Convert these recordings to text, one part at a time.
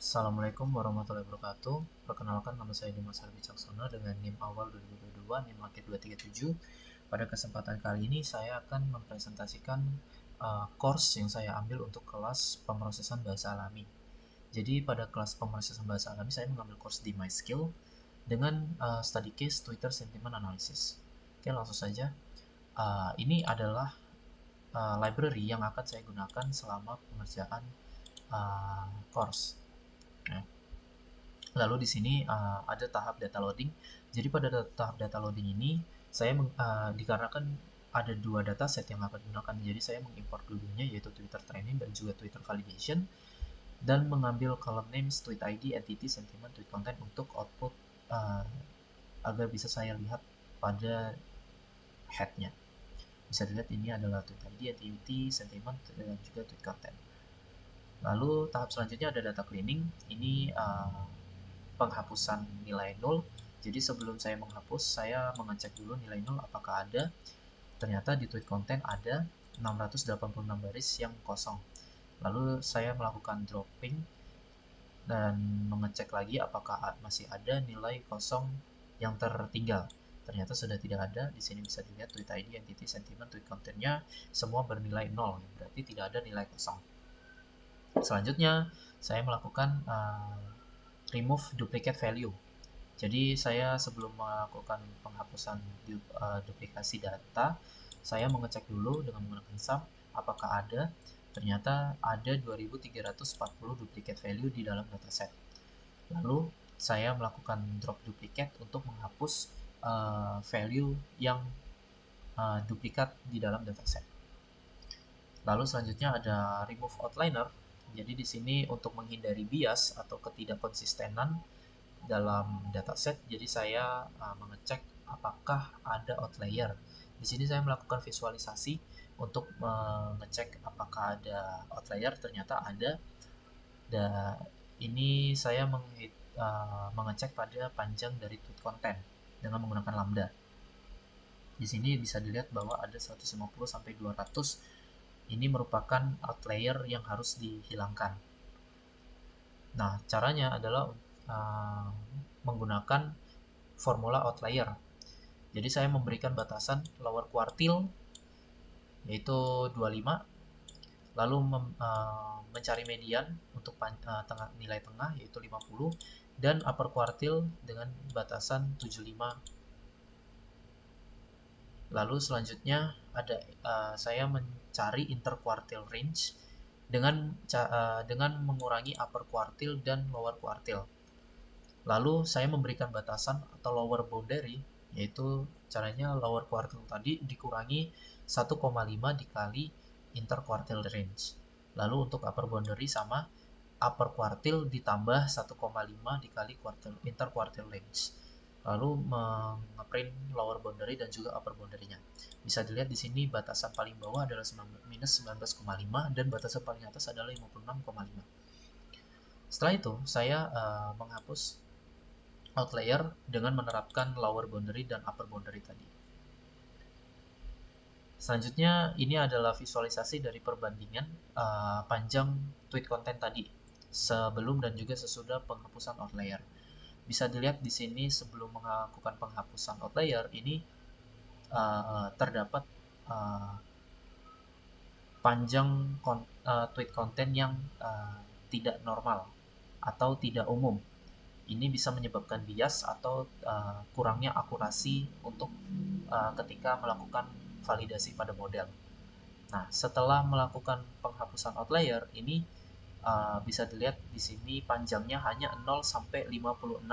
Assalamualaikum warahmatullahi wabarakatuh. Perkenalkan, nama saya Dimas Wicaksono dengan NIM awal 2022, NIM akhir 237. Pada kesempatan kali ini saya akan mempresentasikan course yang saya ambil untuk kelas pemrosesan bahasa alami. Jadi pada kelas pemrosesan bahasa alami saya mengambil course di MySkill dengan study case Twitter Sentiment Analysis. Oke, langsung saja. Ini adalah library yang akan saya gunakan selama pengerjaan course. Nah, lalu di sini ada tahap data loading. Jadi pada tahap data loading ini saya dikarenakan ada dua dataset yang akan digunakan. Jadi saya mengimport dulunya yaitu Twitter training dan juga Twitter validation dan mengambil column names, tweet ID, entity, sentiment, tweet content untuk output agar bisa saya lihat pada headnya. Bisa dilihat ini adalah tweet ID, entity, sentiment, dan juga tweet content. Lalu tahap selanjutnya ada data cleaning. Ini penghapusan nilai 0. Jadi sebelum saya menghapus, saya mengecek dulu nilai 0 apakah ada. Ternyata di tweet content ada 686 baris yang kosong. Lalu saya melakukan dropping dan mengecek lagi apakah masih ada nilai kosong yang tertinggal. Ternyata sudah tidak ada. Di sini bisa dilihat tweet ID, entity, sentiment, tweet contentnya semua bernilai 0. Berarti tidak ada nilai kosong. Selanjutnya saya melakukan remove duplicate value. Jadi saya sebelum melakukan penghapusan duplikasi data, saya mengecek dulu dengan menggunakan sum apakah ada. Ternyata ada 2340 duplicate value di dalam dataset. Lalu saya melakukan drop duplicate untuk menghapus value yang duplikat di dalam dataset. Lalu selanjutnya ada remove outliner. Jadi di sini untuk menghindari bias atau ketidakkonsistenan dalam dataset, jadi saya mengecek apakah ada outlier. Di sini saya melakukan visualisasi untuk mengecek apakah ada outlier. Ternyata ada. Dan ini saya mengecek pada panjang dari tweet content dengan menggunakan lambda. Di sini bisa dilihat bahwa ada 150 sampai 200. Ini merupakan outlier yang harus dihilangkan. Nah, caranya adalah menggunakan formula outlier. Jadi saya memberikan batasan lower quartile yaitu 25, lalu mencari median untuk nilai tengah yaitu 50, dan upper quartile dengan batasan 75. Lalu selanjutnya ada saya mencari interquartile range dengan mengurangi upper quartile dan lower quartile. Lalu saya memberikan batasan atau lower boundary, yaitu caranya lower quartile tadi dikurangi 1,5 dikali interquartile range. Lalu untuk upper boundary sama upper quartile ditambah 1,5 dikali interquartile range. Lalu mengeprint lower boundary dan juga upper boundary-nya. Bisa dilihat di sini batasan paling bawah adalah minus 19,5 dan batasan paling atas adalah 56,5. Setelah itu saya menghapus outlier dengan menerapkan lower boundary dan upper boundary tadi. Selanjutnya ini adalah visualisasi dari perbandingan panjang tweet content tadi sebelum dan juga sesudah penghapusan outlier. Bisa dilihat di sini sebelum melakukan penghapusan outlier ini terdapat panjang tweet content yang tidak normal atau tidak umum. Ini bisa menyebabkan bias atau kurangnya akurasi untuk ketika melakukan validasi pada model. Nah, setelah melakukan penghapusan outlier, ini bisa dilihat di sini panjangnya hanya 0 sampai 56,5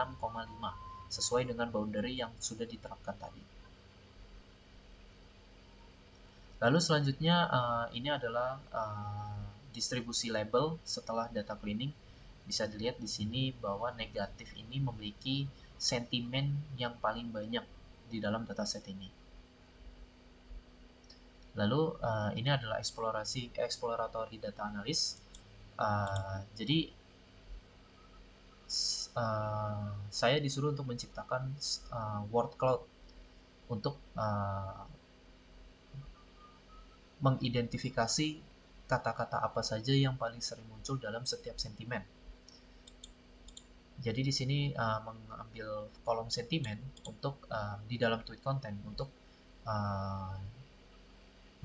sesuai dengan boundary yang sudah diterapkan tadi. Lalu selanjutnya ini adalah distribusi label setelah data cleaning. Bisa dilihat di sini bahwa negatif ini memiliki sentimen yang paling banyak di dalam dataset ini. Lalu ini adalah exploratory data analysis. Jadi saya disuruh untuk menciptakan word cloud untuk mengidentifikasi kata-kata apa saja yang paling sering muncul dalam setiap sentimen. Jadi di sini mengambil kolom sentimen untuk di dalam tweet content untuk uh,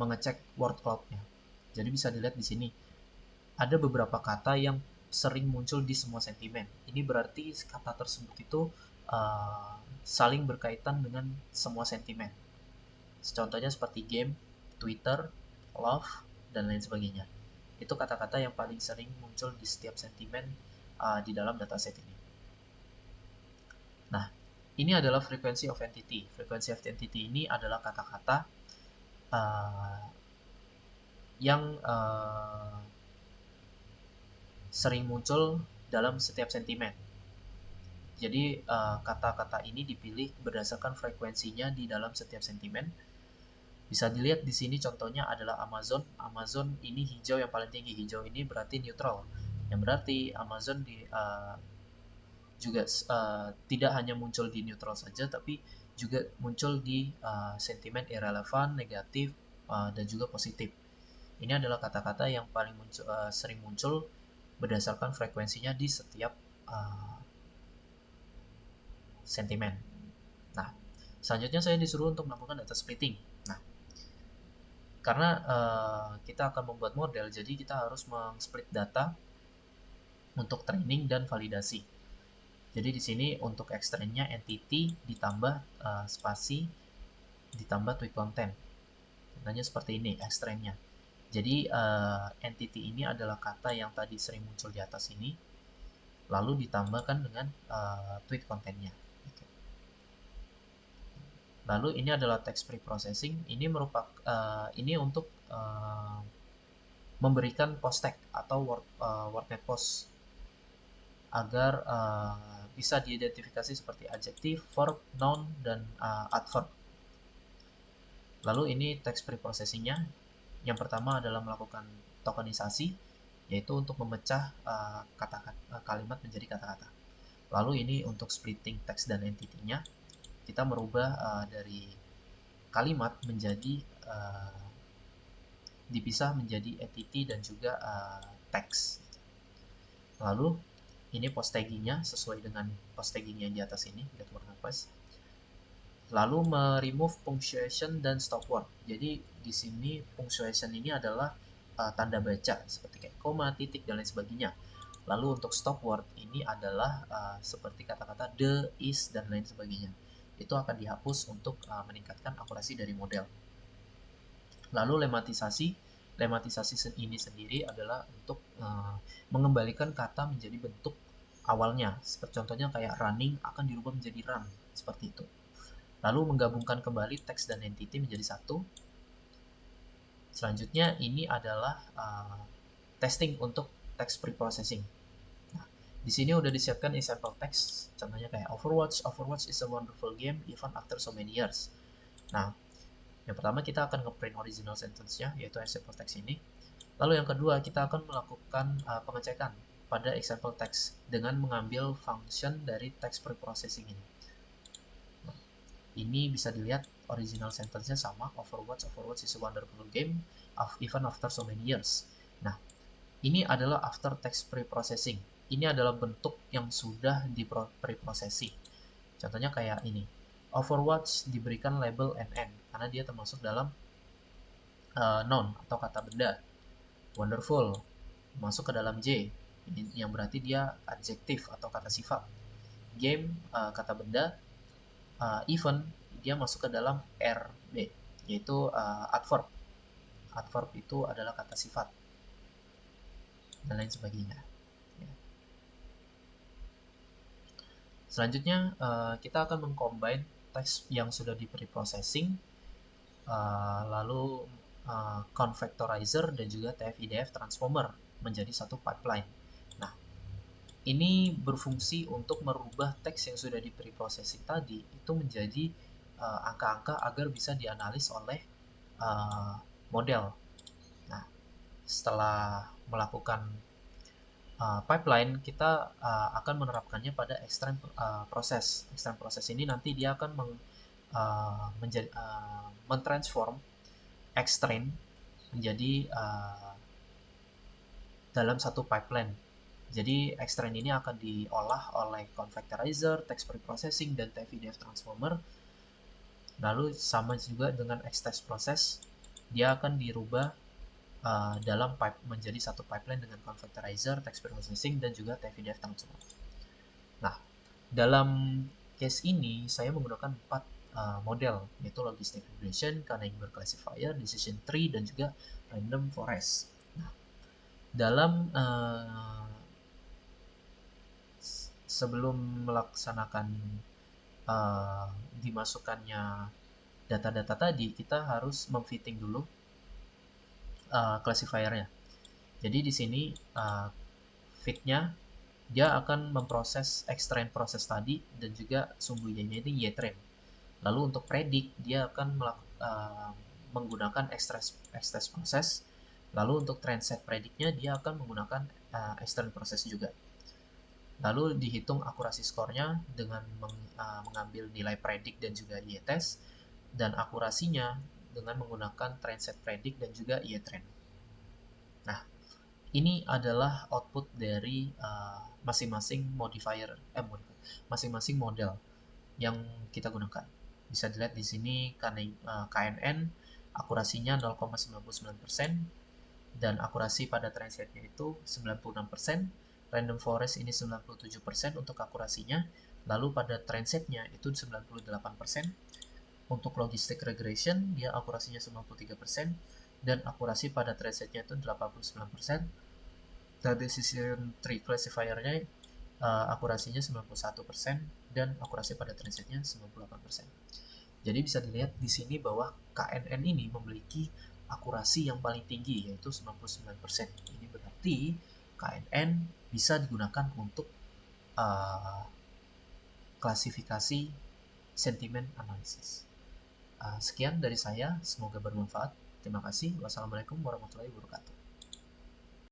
mengecek word cloud-nya. Jadi bisa dilihat di sini ada beberapa kata yang sering muncul di semua sentimen. Ini berarti kata tersebut itu saling berkaitan dengan semua sentimen. Contohnya seperti game, Twitter, love, dan lain sebagainya. Itu kata-kata yang paling sering muncul di setiap sentimen di dalam dataset ini. Nah, ini adalah frequency of entity. Frequency of entity ini adalah kata-kata yang sering muncul dalam setiap sentimen. Jadi kata-kata ini dipilih berdasarkan frekuensinya di dalam setiap sentimen. Bisa dilihat di sini contohnya adalah Amazon. Amazon ini hijau yang paling tinggi. Hijau ini berarti neutral. Yang berarti Amazon juga tidak hanya muncul di neutral saja, tapi juga muncul di sentimen irrelevant, negatif, dan juga positif. Ini adalah kata-kata yang paling sering muncul berdasarkan frekuensinya di setiap sentimen. Nah, selanjutnya saya disuruh untuk melakukan data splitting. Nah, karena kita akan membuat model, jadi kita harus meng-split data untuk training dan validasi. Jadi di sini untuk extrainnya entity ditambah spasi ditambah tweet content. Contohnya seperti ini extrainnya. Jadi entity ini adalah kata yang tadi sering muncul di atas ini, lalu ditambahkan dengan tweet content-nya. Lalu ini adalah text preprocessing. Ini merupakan ini untuk memberikan post tag atau wordnet post agar bisa diidentifikasi seperti adjektif, verb, noun, dan adverb. Lalu ini text preprocessingnya. Yang pertama adalah melakukan tokenisasi, yaitu untuk memecah kalimat menjadi kata-kata. Lalu ini untuk splitting teks dan entity-nya, kita merubah dari kalimat menjadi dipisah menjadi entity dan juga teks. Lalu ini post tagging-nya sesuai dengan post tagging yang di atas ini, get word request. Lalu remove punctuation dan stop word. Jadi di sini punctuation ini adalah tanda baca seperti kayak koma, titik, dan lain sebagainya. Lalu untuk stop word ini adalah seperti kata-kata the, is, dan lain sebagainya. Itu akan dihapus untuk meningkatkan akurasi dari model. Lalu lematisasi ini sendiri adalah untuk mengembalikan kata menjadi bentuk awalnya. Seperti contohnya kayak running akan dirubah menjadi run, seperti itu. Lalu menggabungkan kembali teks dan entity menjadi satu. Selanjutnya ini adalah testing untuk text preprocessing. Nah, di sini udah disiapkan example text, contohnya kayak Overwatch is a wonderful game even after so many years. Nah, yang pertama kita akan ngeprint original sentence-nya, yaitu example text ini. Lalu yang kedua kita akan melakukan pengecekan pada example text dengan mengambil function dari text preprocessing ini. Nah, ini bisa dilihat original sentence-nya sama, Overwatch is a wonderful game even after so many years. Nah, ini adalah after text preprocessing. Ini adalah bentuk yang sudah di preprocessing. Contohnya kayak ini. Overwatch diberikan label NN karena dia termasuk dalam noun atau kata benda. Wonderful masuk ke dalam J yang berarti dia adjektif atau kata sifat. Game kata benda. Even dia masuk ke dalam RB yaitu adverb. Adverb itu adalah kata sifat dan lain sebagainya. Selanjutnya kita akan mengcombine teks yang sudah di preprocessing, lalu convectorizer dan juga TF-IDF transformer menjadi satu pipeline. Nah, ini berfungsi untuk merubah teks yang sudah di preprocessing tadi itu menjadi angka-angka agar bisa dianalis oleh model. Nah, setelah melakukan pipeline, kita akan menerapkannya pada extract proses. Extract proses ini nanti dia akan mentransform extract menjadi dalam satu pipeline. Jadi Xtrain ini akan diolah oleh Convectorizer, Text Preprocessing, dan TF-IDF Transformer. Lalu sama juga dengan Xtest Process, dia akan dirubah dalam menjadi satu pipeline dengan Convectorizer, Text Preprocessing, dan juga TF-IDF Transformer. Nah, dalam case ini saya menggunakan 4 model, yaitu Logistic Regression, Cunningham Classifier, Decision Tree, dan juga Random Forest. Nah, dalam sebelum melaksanakan dimasukkannya data-data tadi, kita harus memfitting dulu classifiernya. Jadi di sini fitnya dia akan memproses extrain proses tadi dan juga sumbunya ini ytrain. Lalu untuk predict dia akan menggunakan extract proses. Lalu untuk transet predictnya dia akan menggunakan extrain proses juga. Lalu dihitung akurasi skornya dengan mengambil nilai predict dan juga y-test, dan akurasinya dengan menggunakan transet predict dan juga y-train. Nah, ini adalah output dari masing-masing masing-masing model yang kita gunakan. Bisa dilihat di sini KNN akurasinya 0,99% dan akurasi pada transetnya itu 96%. Random forest ini 97% untuk akurasinya. Lalu pada transetnya itu 98%. Untuk logistic regression dia akurasinya 93% dan akurasi pada transetnya itu 89%. Dan decision tree classifiernya akurasinya 91% dan akurasi pada transetnya 98%. Jadi bisa dilihat di sini bahwa KNN ini memiliki akurasi yang paling tinggi, yaitu 99%. Ini berarti KNN bisa digunakan untuk klasifikasi sentimen analisis. Sekian dari saya, semoga bermanfaat. Terima kasih. Wassalamualaikum warahmatullahi wabarakatuh.